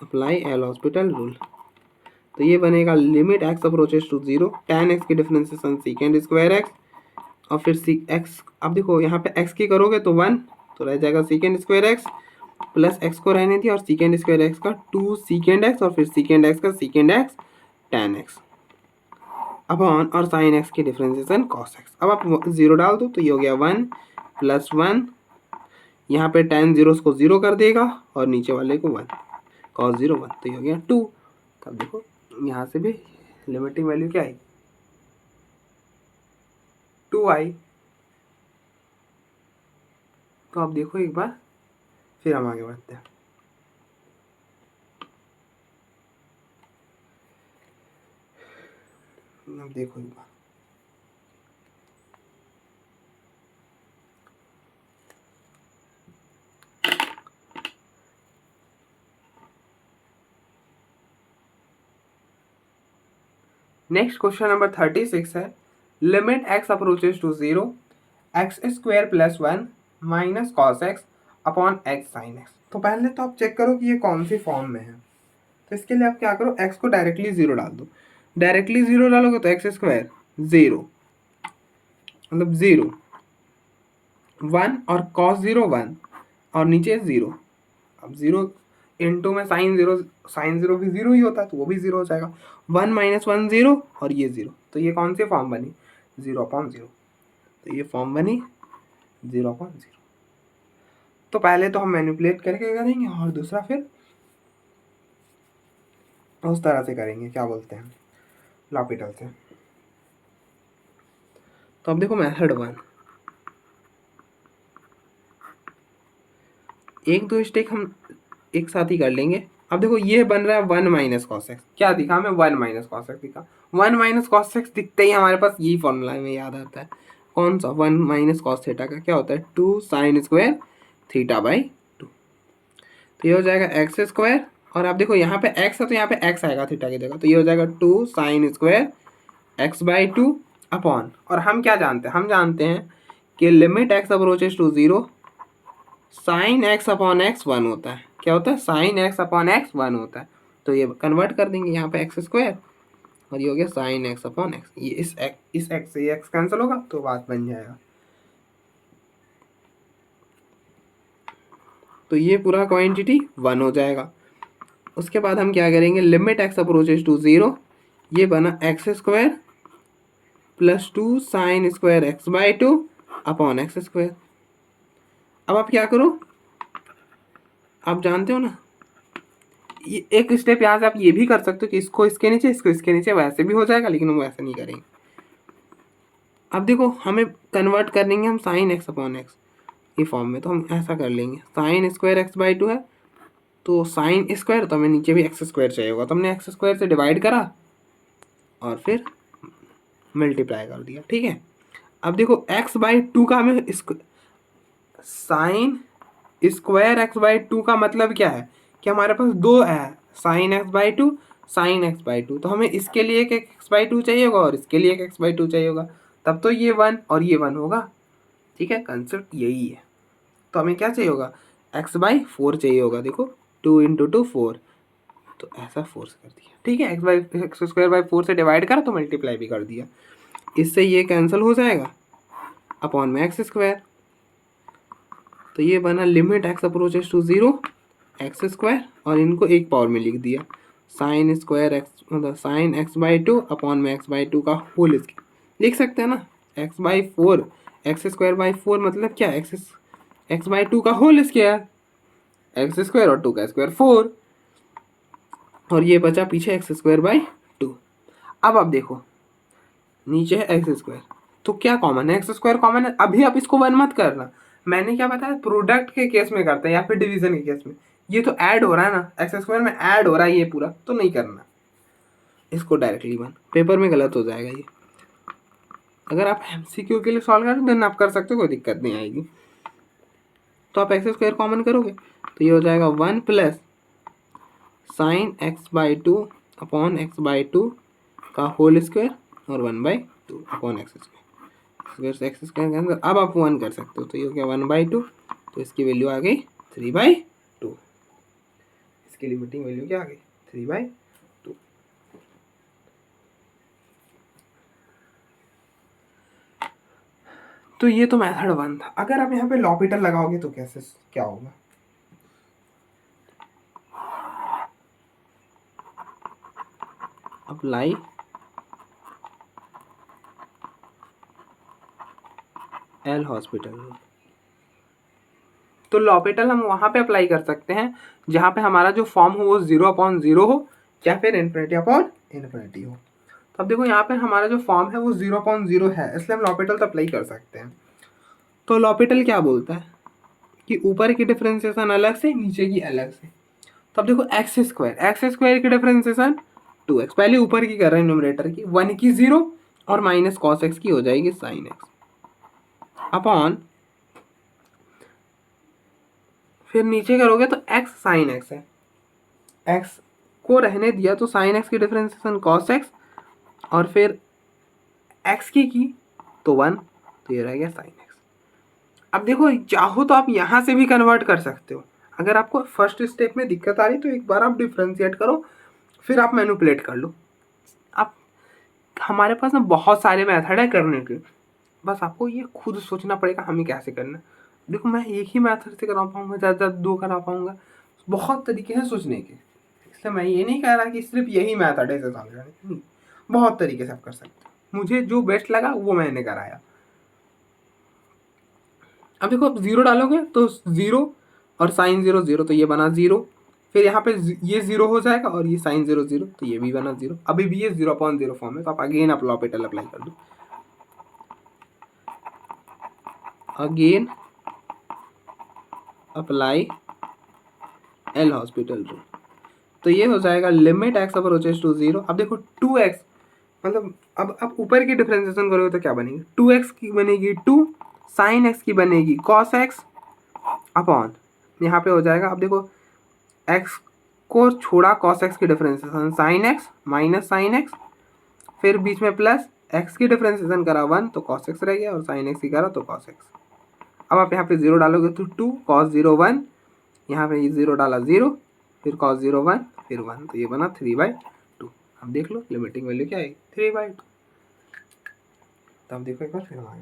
Apply L hospital rule. तो ये बनेगा limit x approaches to 0, tan x की डिफरेंशिएशन सेकेंड स्क्वायर एक्स, और फिर x, अब देखो यहाँ पे x की करोगे तो 1 तो रह जाएगा second square x, plus x को रहने दिया और सेकेंड स्क्वायर एक्स का 2 सेकेंड एक्स, और फिर सेकेंड एक्स का second x tan x upon और साइन x की डिफरेंशिएशन cos x। अब आप 0 डाल दो तो ये हो गया 1 प्लस 1, यहाँ पे tan 0 को 0 कर देगा और नीचे वाले को 1, cos 0 1, तो ये हो गया 2। तब देखो यहाँ से भी लिमिटिंग वैल्यू क्या आई, 2 आई। तो आप देखो एक बार, फिर हम आगे बढ़ते हैं। अब देखो एक बार, नेक्स्ट क्वेश्चन नंबर 36 है, limit x approaches to 0, x square plus 1 minus cos x upon x sine x. तो पहले तो आप चेक करो कि ये कौन सी फॉर्म में है। तो इसके लिए आप क्या करो, x को डायरेक्टली 0 डाल दो। डायरेक्टली 0 डालोगे तो एक्स स्क्वायर 0, मतलब 0 1 और कॉस 0 1 और नीचे 0। अब 0 इंटू में साइन 0, साइन 0 भी 0 ही होता है तो वो भी 0 हो जाएगा। 1 माइनस 1 0 और ये 0, तो ये कौन सी फॉर्म बनी, 0.0। तो ये फॉर्म बनी 0.0। तो पहले तो हम मैनिपुलेट करके करेंगे और दूसरा फिर उस तरह से करेंगे, क्या बोलते हैं, लॉपिटल से। तो अब देखो मेथड 1, एक दो स्टेक हम एक साथ ही कर लेंगे। अब देखो ये बन रहा है 1 माइनस कॉस एक्स, क्या दिखा हमें, 1 माइनस कॉस एक्स दिखा। 1 माइनस कॉस एक्स दिखते ही हमारे पास यही फॉर्मूला हमें याद आता है, कौन सा, 1 माइनस कॉस थीटा का क्या होता है, 2 साइन स्क्वायर थीटा बाई 2। तो ये हो जाएगा एक्स स्क्वायर, और आप देखो यहाँ पे एक्स है तो यहाँ पे एक्स आएगा थीटा की जगह, तो ये हो जाएगा 2 sine square x by 2 upon, और हम क्या जानते हैं, हम जानते हैं कि limit x approaches to 0, sine x upon x 1 होता है। क्या होता है, साइन एक्स अपॉन एक्स 1 होता है। तो ये कन्वर्ट कर देंगे यहाँ पे एक्स स्क्वायर, और ये हो गया साइन एक्स अपॉन एक्स, ये इस एक्स से एक्स कैंसिल होगा तो बात बन जाएगा। तो ये पूरा क्वांटिटी 1 हो जाएगा। उसके बाद हम क्या करेंगे, लिमिट एक्स अप्रोचेस टू 0, ये बना x square plus 2 sine square x by 2 upon x square. अब आप क्या करो, आप जानते हो ना, ये एक स्टेप यहाँ से आप ये भी कर सकते हो कि इसको इसके नीचे, इसको इसके नीचे, वैसे भी हो जाएगा, लेकिन हम वैसे नहीं करेंगे। अब देखो हमें कन्वर्ट करेंगे हम साइन एक्स अपॉन एक्स ये फॉर्म में, तो हम ऐसा कर लेंगे, साइन स्क्वायर एक्स बाई 2 है तो साइन स्क्वायर, तो हमें नीचे भी एक्स स्क्वायर चाहिए होगा, तो हमने एक्स स्क्वायर से डिवाइड करा और फिर मल्टीप्लाई कर दिया, ठीक है। अब देखो एक्स बाई 2 का हमें साइन स्क्वायर एक्स बाई 2 का मतलब क्या है कि हमारे पास दो है, sine x by 2 sine x by 2, तो हमें इसके लिए एक एक्स बाई 2 चाहिए होगा और इसके लिए एक एक्स बाई 2 चाहिए होगा, तब तो ये 1 और ये 1 होगा, ठीक है। कंसेप्ट यही है। तो हमें क्या चाहिए होगा, एक्स बाई 4 चाहिए होगा। देखो 2 इंटू 2 4, तो ऐसा फोर्स कर दिया, ठीक है। एक्स स्क्वायर बाई 4 से डिवाइड करा तो मल्टीप्लाई भी कर दिया, इससे ये कैंसिल हो जाएगा अपॉन में एक्स स्क्वायर। तो ये बना limit x approaches to 0 x square, और इनको एक पावर में लिख दिया, साइन स्क्वायर एक्स, मतलब साइन एक्स बाई 2 अपॉन में एक्स बाई 2 का होल स्क्वायर लिख सकते हैं ना, x by 4, x square by 4 मतलब क्या, एक्स बाई 2 का होल स्क्वायर, एक्स स्क्वायर और 2 का स्क्वायर 4। और ये बचा पीछे एक्स स्क्वायर बाई 2। अब आप देखो नीचे है एक्स स्क्वायर, तो क्या कॉमन है? एक्स स्क्वायर कॉमन है। अभी आप इसको वन मत करना, मैंने क्या बताया, प्रोडक्ट के केस में करते हैं या फिर डिवीजन के केस में। ये तो ऐड हो रहा है ना, एक्स स्क्वायर में ऐड हो रहा है ये पूरा, तो नहीं करना इसको डायरेक्टली वन, पेपर में गलत हो जाएगा ये। अगर आप एमसीक्यू के लिए सॉल्व करें देन आप कर सकते हो, कोई दिक्कत नहीं आएगी। तो आप एक्स स्क्वायर कॉमन करोगे तो ये हो जाएगा 1 plus sine x by 2 upon x by 2 का होल स्क्वायर और 1/2 अपॉन एक्स स्क्वायर से एक्स स्क्वायर के अंदर अब आप 1 कर सकते हो, तो ये हो गया 1/2, तो इसकी वैल्यू आ गई 3/2। इसकी लिमिटिंग वैल्यू क्या आ गई? 3/2। तो ये तो मेथड 1 था। अगर आप यहाँ पे लॉपिटल लगाओगे तो कैसे क्या होगा? अप्लाई एल हॉस्पिटल, तो लॉपिटल हम वहाँ पे अप्लाई कर सकते हैं जहाँ पे हमारा जो फॉर्म हो वो 0/0 हो या फिर इन्फिनिटी अपॉन इन्फिनिटी हो। तो अब देखो यहाँ पे हमारा जो फॉर्म है वो 0/0 है, इसलिए हम लॉपिटल तो अप्लाई कर सकते हैं। तो लॉपिटल क्या बोलता है कि ऊपर की डिफरेंशिएशन अलग से, नीचे की अलग से। तो अब देखो एक्स स्क्वायर की डिफरेंशिएशन 2x, पहले ऊपर की कर रहे हैं न्यूमरेटर की, 1 की 0 और माइनस कॉस एक्स की हो जाएगी साइन एक्स अपॉन, फिर नीचे करोगे तो x साइन एक्स है, x को रहने दिया तो साइन एक्स की डिफरेंशिएशन कॉस एक्स और फिर x की तो 1, तो ये रह गया साइन एक्स। अब देखो चाहो तो आप यहाँ से भी कन्वर्ट कर सकते हो। अगर आपको फर्स्ट स्टेप में दिक्कत आ रही तो एक बार आप डिफ्रेंशिएट करो, फिर आप मैनिपुलेट कर लो। आप हमारे पास ना बहुत सारे मेथड है करने के, बस आपको ये खुद सोचना पड़ेगा हमें कैसे करना। देखो मैं एक ही मेथड से करा पाऊंगा, ज़्यादा 2 करा पाऊंगा, बहुत तरीके हैं सोचने के। इसलिए मैं ये नहीं कह रहा कि सिर्फ यही मेथड है इसे सॉल्व करने, बहुत तरीके से आप कर सकते हो। मुझे जो बेस्ट लगा वो मैंने कराया। अब देखो आप 0 डालोगे तो 0 और साइन 0 0, तो ये बना 0, फिर यहाँ पे ये 0 हो जाएगा और ये साइन 0 0, तो ये भी बना 0। अभी भी ये 0/0 फॉर्म है, तो आप अगेन आप लॉपिटल अप्लाई कर दो, again apply L hospital rule, तो ये हो जाएगा लिमिट एक्स अप्रोचेस टू 0। अब देखो 2x, मतलब अब ऊपर की डिफरेंशिएशन करोगे तो क्या बनेगी? 2x की बनेगी 2, साइन एक्स की बनेगी कॉस एक्स अपॉन, यहाँ पे हो जाएगा, अब देखो x को छोड़ा कॉस एक्स की differentiation sign X minus sine x, फिर बीच में प्लस x की डिफरेंशिएशन करा 1 तो कॉस एक्स रह गया और साइन एक्स की करा तो कॉस एक्स। अब आप यहाँ पे 0 डालोगे तो 2 cos 0 1, यहाँ पे ये 0 डाला 0, फिर cos 0 1 फिर 1, तो ये बना 3/2। अब देख लो लिमिटिंग वैल्यू क्या है 3/2। तो अब देखो एक बार फिर हम आगे